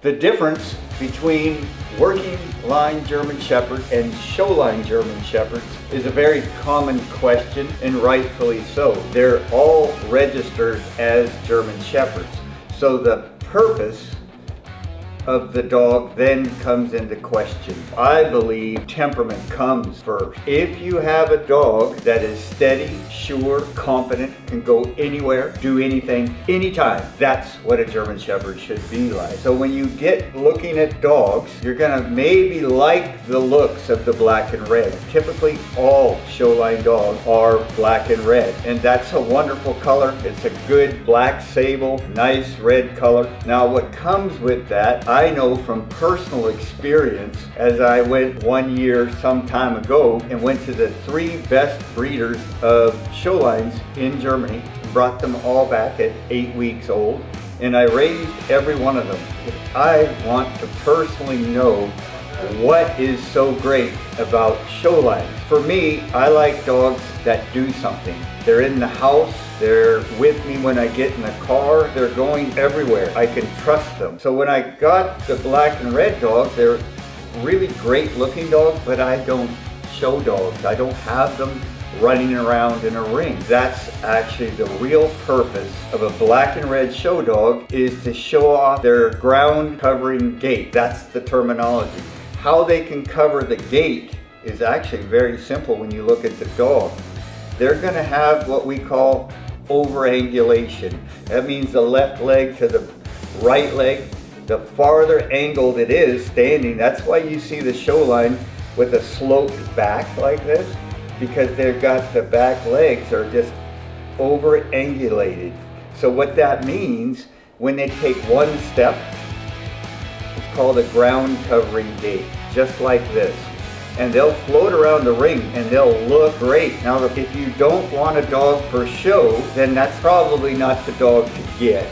The difference between working line German Shepherd and show line German Shepherds is a very common question, and rightfully so. They're all registered as German Shepherds. So the purpose of the dog then comes into question. I believe temperament comes first. If you have a dog that is steady, sure, confident, can go anywhere, do anything, anytime, that's what a German Shepherd should be like. So when you get looking at dogs, you're gonna maybe like the looks of the black and red. Typically all show line dogs are black and red, and that's a wonderful color. It's a good black sable, nice red color. Now what comes with that, I know from personal experience, as I went 1 year some time ago and went to the 3 best breeders of show lines in Germany, brought them all back at 8 weeks old, and I raised every one of them. I want to personally know what is so great about show lines. For me, I like dogs that do something. They're in the house, they're with me when I get in the car, they're going everywhere. I can trust them. So when I got the black and red dogs, they're really great looking dogs, but I don't show dogs. I don't have them running around in a ring. That's actually the real purpose of a black and red show dog, is to show off their ground covering gait. That's the terminology. How they can cover the gait is actually very simple when you look at the dog. They're gonna have what we call overangulation. That means the left leg to the right leg. The farther angled it is standing, that's why you see the show line with a sloped back like this, because they've got the back legs are just overangulated. So what that means, when they take one step, it's called a ground covering gait, just like this. And they'll float around the ring and they'll look great. Now, if you don't want a dog for show, then that's probably not the dog to get.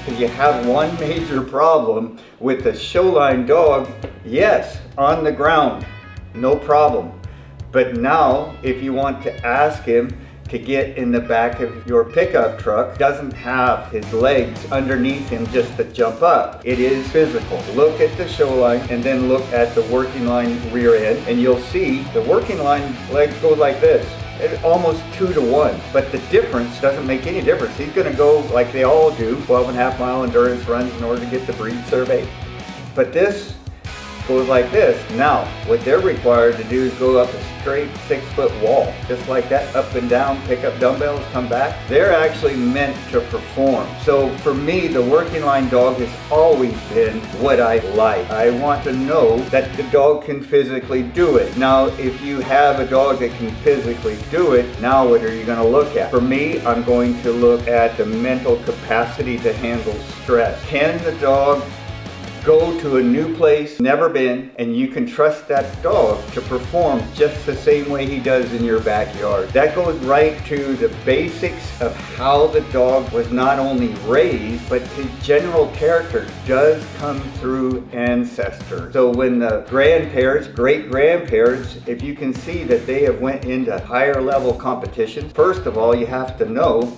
Because you have one major problem with a show line dog. Yes, on the ground, no problem. But now, if you want to ask him to get in the back of your pickup truck, doesn't have his legs underneath him just to jump up. It is physical. Look at the show line and then look at the working line rear end, and you'll see the working line legs go like this. It's almost 2 to 1, but the difference doesn't make any difference. He's gonna go like they all do, 12.5 mile endurance runs in order to get the breed survey. But this goes like this. Now, what they're required to do is go up a straight 6-foot wall, just like that, up and down, pick up dumbbells, come back. They're actually meant to perform. So for me, the working line dog has always been what I like. I want to know that the dog can physically do it. Now, if you have a dog that can physically do it, now what are you gonna look at? For me, I'm going to look at the mental capacity to handle stress. Can the dog go to a new place, never been, and you can trust that dog to perform just the same way he does in your backyard? That goes right to the basics of how the dog was not only raised, but his general character does come through ancestors. So when the grandparents, great-grandparents, if you can see that they have went into higher level competitions, first of all, you have to know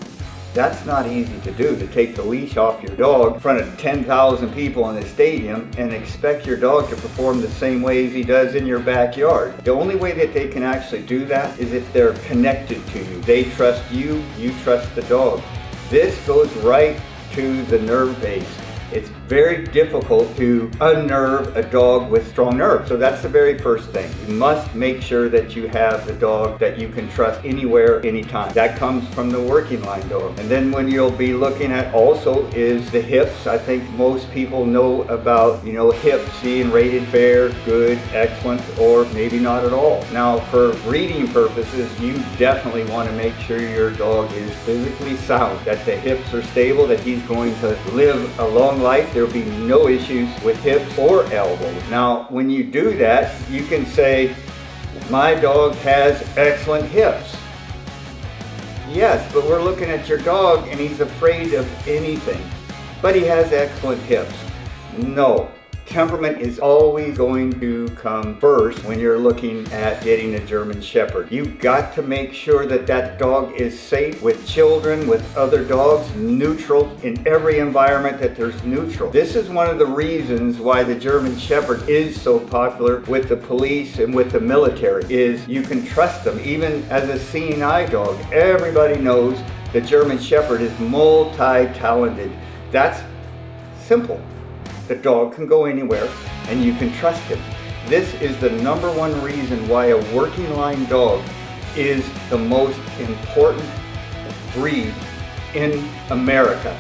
that's not easy to do, to take the leash off your dog in front of 10,000 people in a stadium and expect your dog to perform the same way as he does in your backyard. The only way that they can actually do that is if they're connected to you. They trust you, you trust the dog. This goes right to the nerve base. It's very difficult to unnerve a dog with strong nerves. So that's the very first thing. You must make sure that you have the dog that you can trust anywhere, anytime. That comes from the working line dog. And then when you'll be looking at also is the hips. I think most people know about, hips being rated fair, good, excellent, or maybe not at all. Now, for breeding purposes, you definitely want to make sure your dog is physically sound, that the hips are stable, that he's going to live a long life. There will be no issues with hips or elbows. Now, when you do that, you can say, my dog has excellent hips. Yes, but we're looking at your dog and he's afraid of anything, but he has excellent hips. No, Temperament is always going to come first when you're looking at getting a German Shepherd. You've got to make sure that that dog is safe with children, with other dogs, neutral in every environment that there's neutral. This is one of the reasons why the German Shepherd is so popular with the police and with the military, is you can trust them. Even as a seeing eye dog, everybody knows the German Shepherd is multi-talented. That's simple. The dog can go anywhere and you can trust him. This is the number one reason why a working line dog is the most important breed in America.